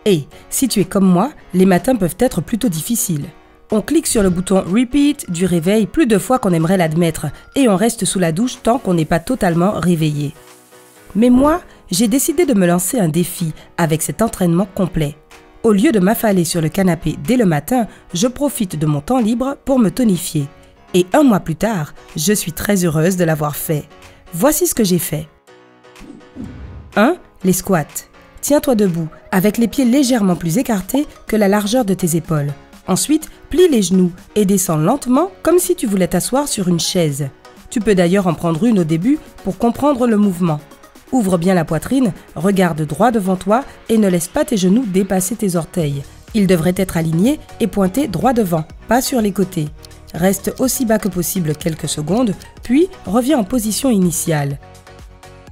Et si tu es comme moi, les matins peuvent être plutôt difficiles. On clique sur le bouton Repeat du réveil plus de fois qu'on aimerait l'admettre et on reste sous la douche tant qu'on n'est pas totalement réveillé. Mais moi, j'ai décidé de me lancer un défi avec cet entraînement complet. Au lieu de m'affaler sur le canapé dès le matin, je profite de mon temps libre pour me tonifier. Et 1 mois plus tard, je suis très heureuse de l'avoir fait. Voici ce que j'ai fait. 1. Les squats. Tiens-toi debout, avec les pieds légèrement plus écartés que la largeur de tes épaules. Ensuite, plie les genoux et descends lentement comme si tu voulais t'asseoir sur une chaise. Tu peux d'ailleurs en prendre une au début pour comprendre le mouvement. Ouvre bien la poitrine, regarde droit devant toi et ne laisse pas tes genoux dépasser tes orteils. Ils devraient être alignés et pointés droit devant, pas sur les côtés. Reste aussi bas que possible quelques secondes, puis reviens en position initiale.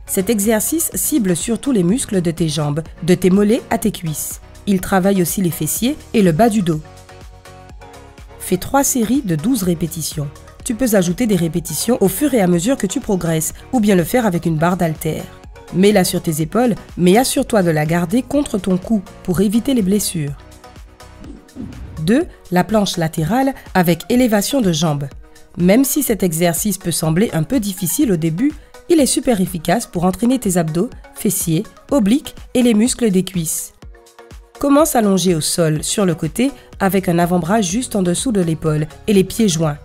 Cet exercice cible surtout les muscles de tes jambes, de tes mollets à tes cuisses. Il travaille aussi les fessiers et le bas du dos. Fais 3 séries de 12 répétitions. Tu peux ajouter des répétitions au fur et à mesure que tu progresses, ou bien le faire avec une barre d'haltères. Mets-la sur tes épaules, mais assure-toi de la garder contre ton cou pour éviter les blessures. 2. La planche latérale avec élévation de jambes. Même si cet exercice peut sembler un peu difficile au début, il est super efficace pour entraîner tes abdos, fessiers, obliques et les muscles des cuisses. Commence allongé au sol sur le côté avec un avant-bras juste en dessous de l'épaule et les pieds joints.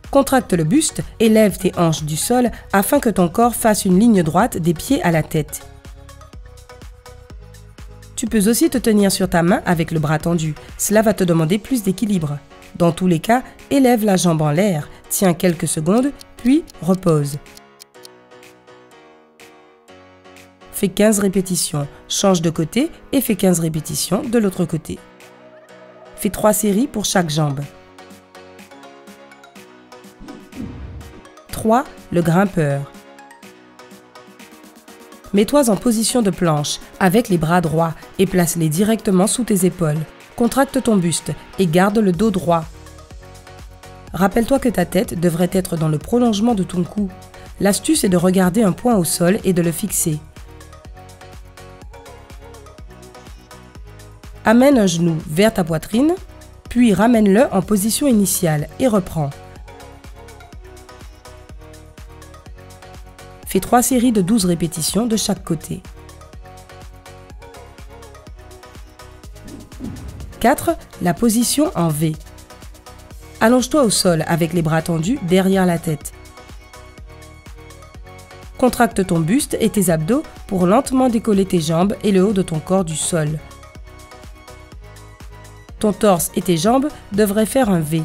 Contracte le buste et lève tes hanches du sol afin que ton corps fasse une ligne droite des pieds à la tête. Tu peux aussi te tenir sur ta main avec le bras tendu. Cela va te demander plus d'équilibre. Dans tous les cas, élève la jambe en l'air, tiens quelques secondes, puis repose. Fais 15 répétitions, change de côté et fais 15 répétitions de l'autre côté. Fais 3 séries pour chaque jambe. 3. Le grimpeur. Mets-toi en position de planche avec les bras droits et place-les directement sous tes épaules. Contracte ton buste et garde le dos droit. Rappelle-toi que ta tête devrait être dans le prolongement de ton cou. L'astuce est de regarder un point au sol et de le fixer. Amène un genou vers ta poitrine, puis ramène-le en position initiale et reprends. Fais 3 séries de 12 répétitions de chaque côté. 4. La position en V. Allonge-toi au sol avec les bras tendus derrière la tête. Contracte ton buste et tes abdos pour lentement décoller tes jambes et le haut de ton corps du sol. Ton torse et tes jambes devraient faire un V.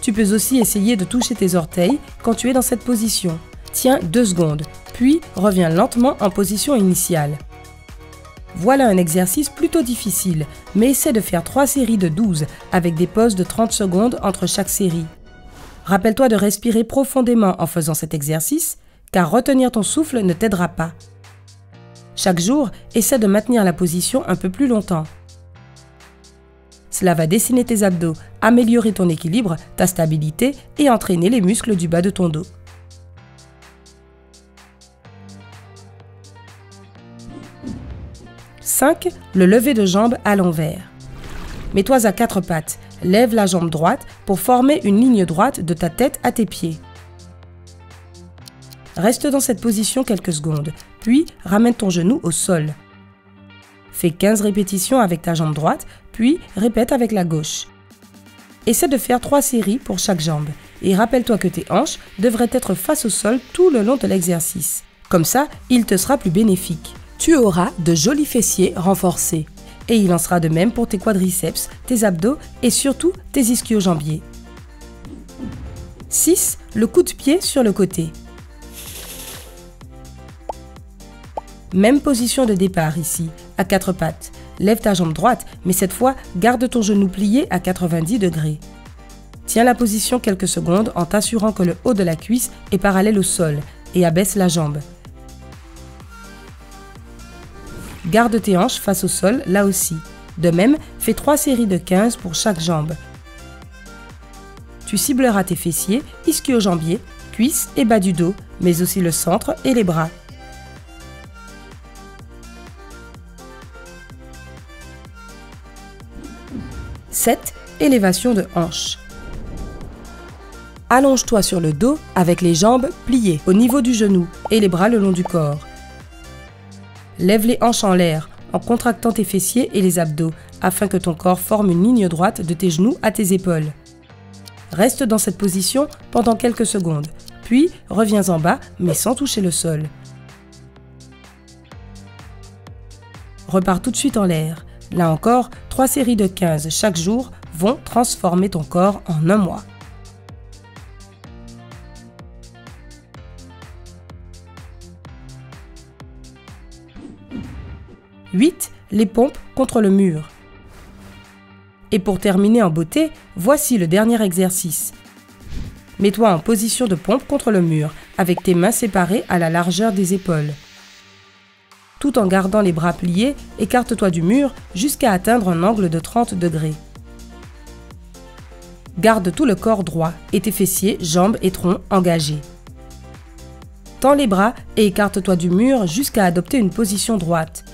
Tu peux aussi essayer de toucher tes orteils quand tu es dans cette position. Tiens 2 secondes, puis reviens lentement en position initiale. Voilà un exercice plutôt difficile, mais essaie de faire 3 séries de 12 avec des pauses de 30 secondes entre chaque série. Rappelle-toi de respirer profondément en faisant cet exercice, car retenir ton souffle ne t'aidera pas. Chaque jour, essaie de maintenir la position un peu plus longtemps. Cela va dessiner tes abdos, améliorer ton équilibre, ta stabilité et entraîner les muscles du bas de ton dos. 5. Le lever de jambe à l'envers. Mets-toi à 4 pattes, lève la jambe droite pour former une ligne droite de ta tête à tes pieds. Reste dans cette position quelques secondes, puis ramène ton genou au sol. Fais 15 répétitions avec ta jambe droite, puis répète avec la gauche. Essaie de faire 3 séries pour chaque jambe et rappelle-toi que tes hanches devraient être face au sol tout le long de l'exercice. Comme ça, il te sera plus bénéfique. Tu auras de jolis fessiers renforcés. Et il en sera de même pour tes quadriceps, tes abdos et surtout tes ischio-jambiers. 6. Le coup de pied sur le côté. Même position de départ ici, à 4 pattes. Lève ta jambe droite, mais cette fois, garde ton genou plié à 90 degrés. Tiens la position quelques secondes en t'assurant que le haut de la cuisse est parallèle au sol et abaisse la jambe. Garde tes hanches face au sol, là aussi. De même, fais 3 séries de 15 pour chaque jambe. Tu cibleras tes fessiers, ischio-jambiers, cuisses et bas du dos, mais aussi le centre et les bras. 7. Élévation de hanche. Allonge-toi sur le dos avec les jambes pliées au niveau du genou et les bras le long du corps. Lève les hanches en l'air en contractant tes fessiers et les abdos afin que ton corps forme une ligne droite de tes genoux à tes épaules. Reste dans cette position pendant quelques secondes, puis reviens en bas mais sans toucher le sol. Repars tout de suite en l'air. Là encore, 3 séries de 15 chaque jour vont transformer ton corps en un mois. « 8. Les pompes contre le mur. Et pour terminer en beauté, voici le dernier exercice. Mets-toi en position de pompe contre le mur, avec tes mains séparées à la largeur des épaules. Tout en gardant les bras pliés, écarte-toi du mur jusqu'à atteindre un angle de 30 degrés. Garde tout le corps droit et tes fessiers, jambes et tronc engagés. Tends les bras et écarte-toi du mur jusqu'à adopter une position droite.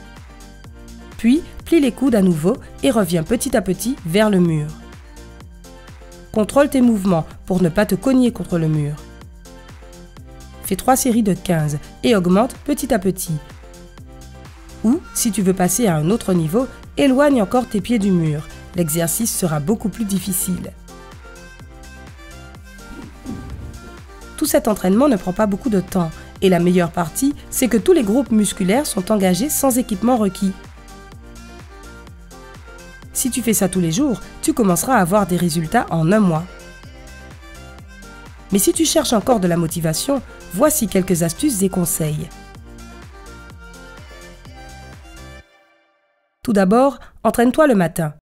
Puis, plie les coudes à nouveau et reviens petit à petit vers le mur. Contrôle tes mouvements pour ne pas te cogner contre le mur. Fais 3 séries de 15 et augmente petit à petit. Ou, si tu veux passer à un autre niveau, éloigne encore tes pieds du mur. L'exercice sera beaucoup plus difficile. Tout cet entraînement ne prend pas beaucoup de temps et la meilleure partie, c'est que tous les groupes musculaires sont engagés sans équipement requis. Si tu fais ça tous les jours, tu commenceras à avoir des résultats en un mois. Mais si tu cherches encore de la motivation, voici quelques astuces et conseils. Tout d'abord, entraîne-toi le matin.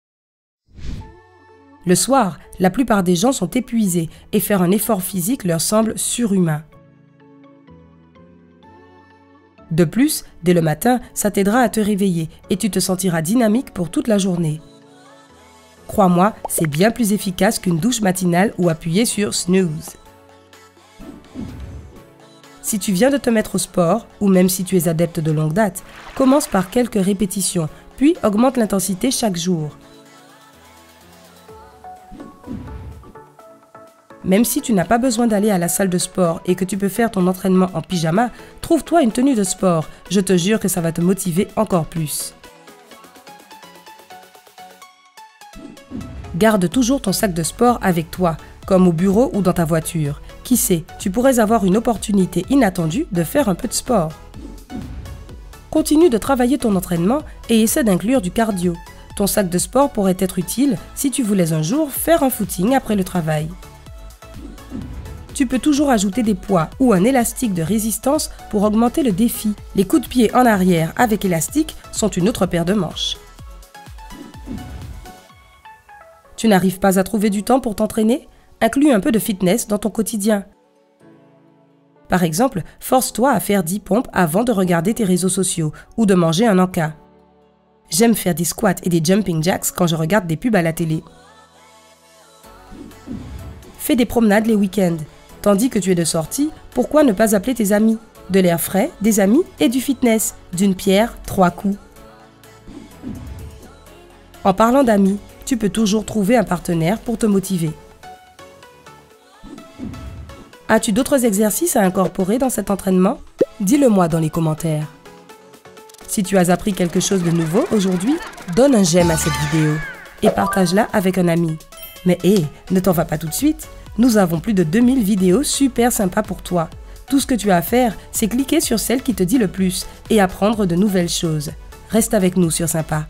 Le soir, la plupart des gens sont épuisés et faire un effort physique leur semble surhumain. De plus, dès le matin, ça t'aidera à te réveiller et tu te sentiras dynamique pour toute la journée. Crois-moi, c'est bien plus efficace qu'une douche matinale ou appuyer sur snooze. Si tu viens de te mettre au sport, ou même si tu es adepte de longue date, commence par quelques répétitions, puis augmente l'intensité chaque jour. Même si tu n'as pas besoin d'aller à la salle de sport et que tu peux faire ton entraînement en pyjama, trouve-toi une tenue de sport. Je te jure que ça va te motiver encore plus. Garde toujours ton sac de sport avec toi, comme au bureau ou dans ta voiture. Qui sait, tu pourrais avoir une opportunité inattendue de faire un peu de sport. Continue de travailler ton entraînement et essaie d'inclure du cardio. Ton sac de sport pourrait être utile si tu voulais un jour faire un footing après le travail. Tu peux toujours ajouter des poids ou un élastique de résistance pour augmenter le défi. Les coups de pied en arrière avec élastique sont une autre paire de manches. Tu n'arrives pas à trouver du temps pour t'entraîner? Inclus un peu de fitness dans ton quotidien. Par exemple, force-toi à faire 10 pompes avant de regarder tes réseaux sociaux ou de manger un encas. J'aime faire des squats et des jumping jacks quand je regarde des pubs à la télé. Fais des promenades les week-ends. Tandis que tu es de sortie, pourquoi ne pas appeler tes amis? De l'air frais, des amis et du fitness. D'une pierre, 3 coups. En parlant d'amis, tu peux toujours trouver un partenaire pour te motiver. As-tu d'autres exercices à incorporer dans cet entraînement? Dis-le-moi dans les commentaires. Si tu as appris quelque chose de nouveau aujourd'hui, donne un j'aime à cette vidéo et partage-la avec un ami. Mais ne t'en vas pas tout de suite. Nous avons plus de 2000 vidéos super sympas pour toi. Tout ce que tu as à faire, c'est cliquer sur celle qui te dit le plus et apprendre de nouvelles choses. Reste avec nous sur Sympa.